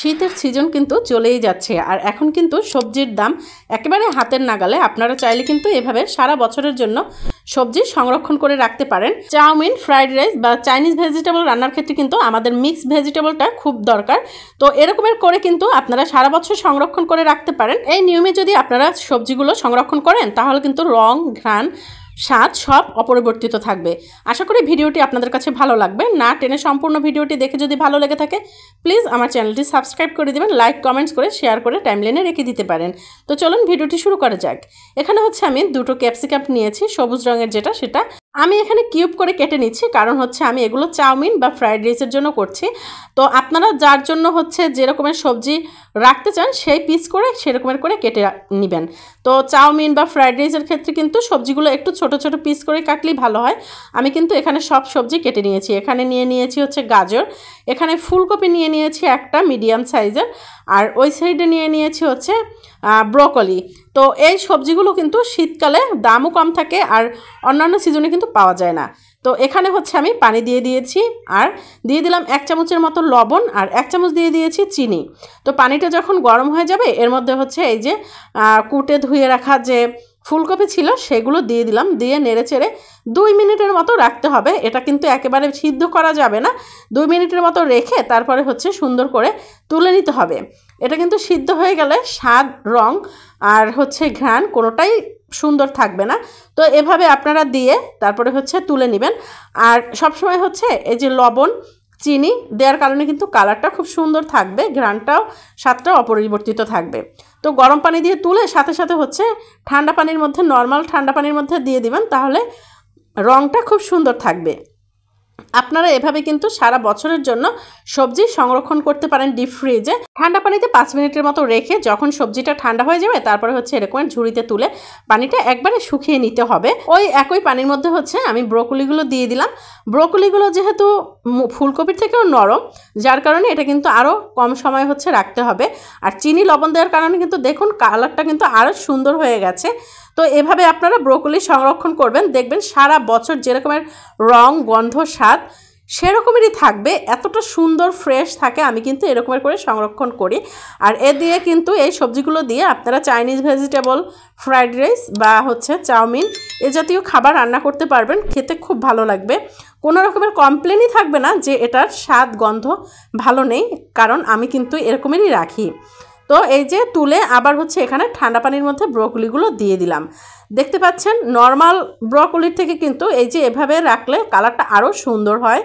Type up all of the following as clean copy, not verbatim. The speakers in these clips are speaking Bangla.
শীতের সিজন কিন্তু চলেই যাচ্ছে আর এখন কিন্তু সবজির দাম একেবারে হাতের নাগালে। আপনারা চাইলে কিন্তু এভাবে সারা বছরের জন্য সবজি সংরক্ষণ করে রাখতে পারেন। চাউমিন, ফ্রাইড রাইস বা চাইনিজ ভেজিটেবল রান্নার ক্ষেত্রে কিন্তু আমাদের মিক্স ভেজিটেবলটা খুব দরকার। তো এরকমের করে কিন্তু আপনারা সারা বছর সংরক্ষণ করে রাখতে পারেন। এই নিয়মে যদি আপনারা সবজিগুলো সংরক্ষণ করেন তাহলে কিন্তু রং, ঘ্রাণ, স্বাদ সব অপরিবর্তিত থাকবে। আশা করি ভিডিওটি আপনাদের কাছে ভালো লাগবে। না টেনে সম্পূর্ণ ভিডিওটি দেখে যদি ভালো লেগে থাকে প্লিজ আমার চ্যানেলটি সাবস্ক্রাইব করে দেবেন, লাইক, কমেন্টস করে শেয়ার করে টাইমলাইনে রেখে দিতে পারেন। তো চলুন ভিডিওটি শুরু করা যাক। এখানে হচ্ছে আমি দুটো ক্যাপসিকাম নিয়েছি, সবুজ রঙের যেটা সেটা আমি এখানে কিউব করে কেটে নিচ্ছি, কারণ হচ্ছে আমি এগুলো চাউমিন বা ফ্রাইড রাইসের জন্য করছি। তো আপনারা যার জন্য হচ্ছে যেরকমের সবজি রাখতে চান সেই পিস করে সেরকমের করে কেটে নেবেন। তো চাউমিন বা ফ্রাইড রাইসের ক্ষেত্রে কিন্তু সবজিগুলো একটু ছোট ছোট পিস করে কাটলেই ভালো হয়। আমি কিন্তু এখানে সব সবজি কেটে নিয়েছি। এখানে নিয়ে নিয়েছি হচ্ছে গাজর, এখানে ফুলকপি নিয়ে নিয়েছি একটা মিডিয়াম সাইজের, আর ওই সাইডে নিয়ে নিয়েছি হচ্ছে ব্রোকলি। তো এই সবজিগুলো কিন্তু শীতকালে দামও কম থাকে আর অন্যান্য সিজনে কিন্তু পাওয়া যায় না। তো এখানে হচ্ছে আমি পানি দিয়ে দিয়েছি আর দিয়ে দিলাম 1 চামচের মতো লবণ আর 1 চামচ দিয়ে দিয়েছি চিনি। তো পানিটা যখন গরম হয়ে যাবে এর মধ্যে হচ্ছে এই যে কুটে ধুয়ে রাখা যে ফুলকপি ছিল সেগুলো দিয়ে দিলাম, দিয়ে নেড়ে চেড়ে 2 মিনিটের মতো রাখতে হবে। এটা কিন্তু একেবারে সিদ্ধ করা যাবে না, 2 মিনিটের মতো রেখে তারপরে হচ্ছে সুন্দর করে তুলে নিতে হবে। এটা কিন্তু সিদ্ধ হয়ে গেলে স্বাদ, রং আর হচ্ছে ঘ্রাণ কোনোটাই সুন্দর থাকবে না। তো এভাবে আপনারা দিয়ে তারপরে হচ্ছে তুলে নেবেন। আর সবসময় হচ্ছে এই যে লবণ, চিনি দেওয়ার কারণে কিন্তু কালারটা খুব সুন্দর থাকবে, ঘ্রাণটাও স্বাদটাও অপরিবর্তিত থাকবে। তো গরম পানি দিয়ে তুলে সাথে সাথে হচ্ছে ঠান্ডা পানির মধ্যে, নর্মাল ঠান্ডা পানির মধ্যে দিয়ে দিবেন, তাহলে রংটা খুব সুন্দর থাকবে। আপনারা এভাবে কিন্তু সারা বছরের জন্য সবজি সংরক্ষণ করতে পারেন ডিপ ফ্রিজে। ঠান্ডা পানিতে 5 মিনিটের মতো রেখে যখন সবজিটা ঠান্ডা হয়ে যাবে তারপরে হচ্ছে এরকম ঝুড়িতে তুলে পানিটা একবারে শুকিয়ে নিতে হবে। ওই একই পানির মধ্যে হচ্ছে আমি ব্রোকলিগুলো দিয়ে দিলাম। ব্রোকলিগুলো যেহেতু ফুলকপির থেকেও নরম, যার কারণে এটা কিন্তু আরও কম সময় হচ্ছে রাখতে হবে। আর চিনি, লবণ দেওয়ার কারণে কিন্তু দেখুন কালারটা কিন্তু আরও সুন্দর হয়ে গেছে। তো এভাবে আপনারা ব্রোকলি সংরক্ষণ করবেন, দেখবেন সারা বছর যেরকমের রং, গন্ধ, স্বাদ সেরকমেরই থাকবে, এতটা সুন্দর ফ্রেশ থাকে। আমি কিন্তু এরকমের করে সংরক্ষণ করি। আর এ দিয়ে কিন্তু এই সবজিগুলো দিয়ে আপনারা চাইনিজ ভেজিটেবল, ফ্রাইড রাইস বা হচ্ছে চাউমিন এ জাতীয় খাবার রান্না করতে পারবেন, খেতে খুব ভালো লাগবে। কোনো রকমের কমপ্লেনই থাকবে না যে এটার স্বাদ, গন্ধ ভালো নেই, কারণ আমি কিন্তু এরকমেরই রাখি। তো এই যে তুলে আবার হচ্ছে এখানে ঠান্ডা পানির মধ্যে ব্রোকলিগুলো দিয়ে দিলাম। দেখতে পাচ্ছেন নর্মাল ব্রোকলির থেকে কিন্তু এই যে এভাবে রাখলে কালারটা আরও সুন্দর হয়।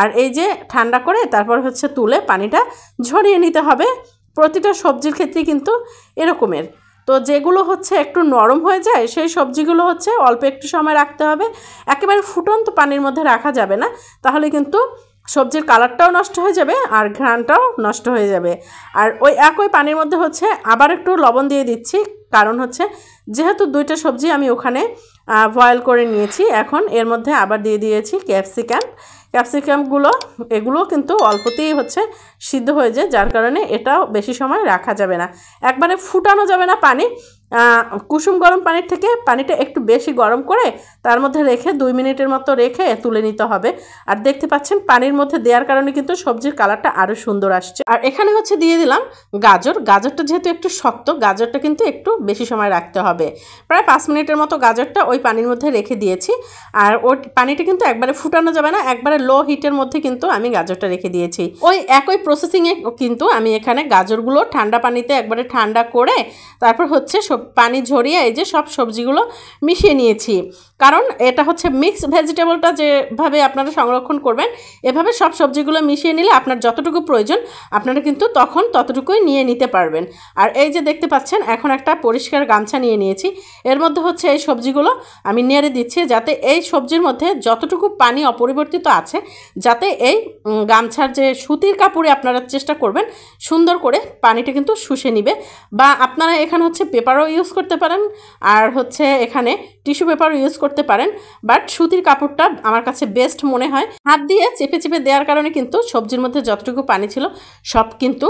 আর এই যে ঠান্ডা করে তারপর হচ্ছে তুলে পানিটা ঝরিয়ে নিতে হবে। প্রতিটা সবজির ক্ষেত্রে কিন্তু এরকমের। তো যেগুলো হচ্ছে একটু নরম হয়ে যায় সেই সবজিগুলো হচ্ছে অল্প একটু সময় রাখতে হবে, একেবারে ফুটন্ত পানির মধ্যে রাখা যাবে না, তাহলে কিন্তু সবজির কালারটাও নষ্ট হয়ে যাবে আর ঘ্রাণটাও নষ্ট হয়ে যাবে। আর ওই একই পানির মধ্যে হচ্ছে আবার একটু লবণ দিয়ে দিচ্ছি, কারণ হচ্ছে যেহেতু 2টা সবজি আমি ওখানে বয়েল করে নিয়েছি। এখন এর মধ্যে আবার দিয়ে দিয়েছি ক্যাপসিকামগুলো। এগুলো কিন্তু অল্পতেই হচ্ছে সিদ্ধ হয়ে যায়, যার কারণে এটাও বেশি সময় রাখা যাবে না, একবারে ফুটানো যাবে না পানি। কুসুম গরম পানির থেকে পানিটা একটু বেশি গরম করে তার মধ্যে রেখে 2 মিনিটের মতো রেখে তুলে নিতে হবে। আর দেখতে পাচ্ছেন পানির মধ্যে দেওয়ার কারণে কিন্তু সবজির কালারটা আরও সুন্দর আসছে। আর এখানে হচ্ছে দিয়ে দিলাম গাজরটা যেহেতু একটু শক্ত, গাজরটা কিন্তু একটু বেশি সময় রাখতে হবে। প্রায় 5 মিনিটের মতো গাজরটা ওই পানির মধ্যে রেখে দিয়েছি। আর ওই পানিটা কিন্তু একবারে ফুটানো যাবে না, একবারে লো হিটের মধ্যে কিন্তু আমি গাজরটা রেখে দিয়েছি। ওই একই প্রসেসিংয়ে কিন্তু আমি এখানে গাজরগুলো ঠান্ডা পানিতে একবারে ঠান্ডা করে তারপর হচ্ছে পানি ঝরিয়ে এই যে সব সবজিগুলো মিশিয়ে নিয়েছি। কারণ এটা হচ্ছে মিক্স ভেজিটেবলটা যেভাবে আপনারা সংরক্ষণ করবেন এভাবে সব সবজিগুলো মিশিয়ে নিলে আপনার যতটুকু প্রয়োজন আপনারা কিন্তু তখন ততটুকুই নিয়ে নিতে পারবেন। আর এই যে দেখতে পাচ্ছেন এখন একটা পরিষ্কার গামছা নিয়ে নিয়েছি, এর মধ্যে হচ্ছে এই সবজিগুলো আমি নেড়ে দিচ্ছি, যাতে এই সবজির মধ্যে যতটুকু পানি অপরিবর্তিত আছে যাতে এই গামছার যে সুতির কাপড়ে আপনারা চেষ্টা করবেন সুন্দর করে পানিটা কিন্তু শুষে নিবে। বা আপনারা এখানে হচ্ছে পেপারও ইউজ করতে পারেন আর হচ্ছে এখানে টিস্যু পেপারও ইউজ করতে পারেন, বাট সুতির কাপড়টা আমার কাছে বেস্ট মনে হয়। হাত দিয়ে চেপে চেপে দেওয়ার কারণে কিন্তু সবজির মধ্যে যতটুকু পানি ছিল সব কিন্তু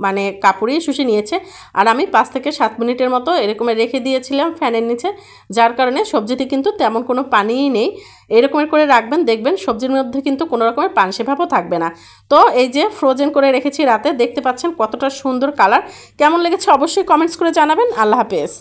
মানে কাপড়ই শুষে নিয়েছে। আর আমি 5 থেকে 7 মিনিটের মতো এরকম রেখে দিয়েছিলাম ফ্যানের নিচে, যার কারণে সবজিটি কিন্তু তেমন কোনো পানিই নেই। এরকমের করে রাখবেন, দেখবেন সবজির মধ্যে কিন্তু কোনো রকমের পানসে ভাবও থাকবে না। তো এই যে ফ্রোজেন করে রেখেছি রাতে, দেখতে পাচ্ছেন কতটা সুন্দর কালার। কেমন লেগেছে অবশ্যই কমেন্টস করে জানাবেন। আল্লাহ হাফেজ।